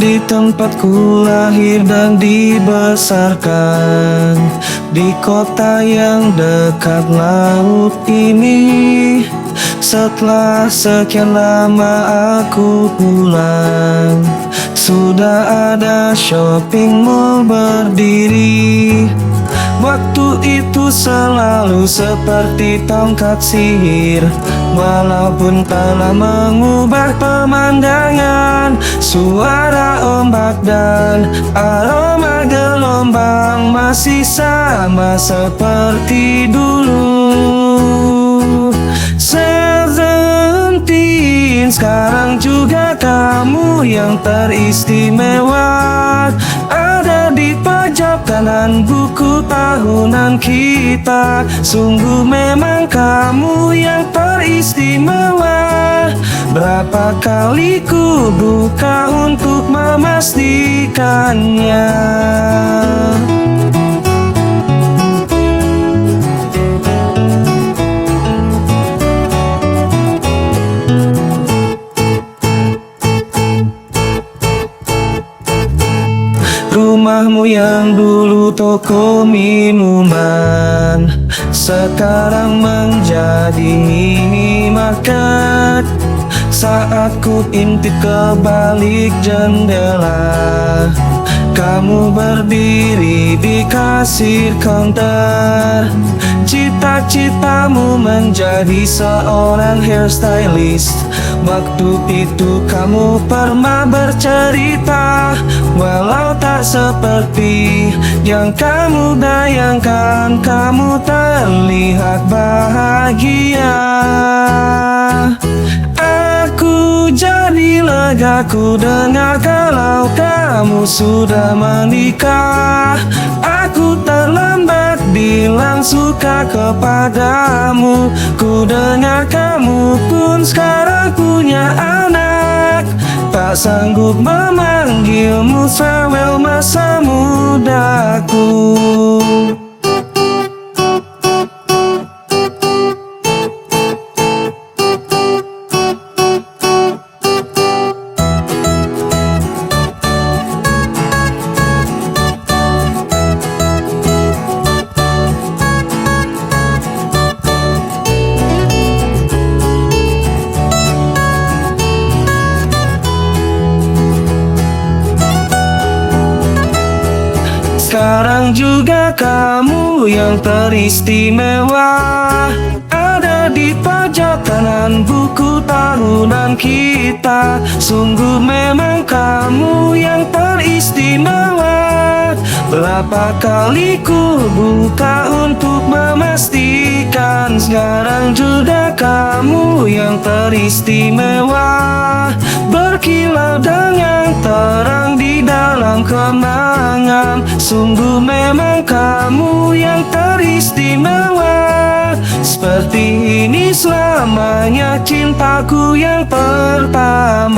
di tempatku lahir dan dibesarkan, di kota yang dekat laut ini. Setelah sekian lama aku pulang, sudah ada shopping mall berdiri. Waktu itu selalu seperti tongkat sihir, walaupun telah mengubah pemandangan. Suara ombak dan aroma gelombang masih sama seperti dulu. Seventeen, sekarang juga kamu yang teristimewa, ada di pojok kanan buku tahunan kita. Sungguh memang kamu yang teristimewa. Berapa kali ku buka untuk memastikannya. Rumahmu yang dulu toko minuman, sekarang menjadi minimarket. Saat ku intip ke balik jendela, kamu berdiri di kasir counter. Cita-citamu menjadi seorang hairstylist. Waktu itu kamu pernah bercerita, walau tak seperti yang kamu bayangkan, kamu terlihat bahagia. Aku jadi lega ku dengar kalau kamu sudah menikah. Aku terlambat bilang suka kepadamu. Ku dengar kamu pun sekarang punya anak. Tak sanggup memanggilmu farewell masa mudaku. Sekarang juga kamu yang teristimewa, ada di pojok kanan buku tahunan kita. Sungguh memang kamu yang teristimewa. Berapa kali ku buka untuk memastikan, sekarang juga kamu yang teristimewa. Berkilau dengan terang di dalam kenangan. Sungguh memang kamu yang teristimewa. Seperti ini selamanya cintaku yang pertama.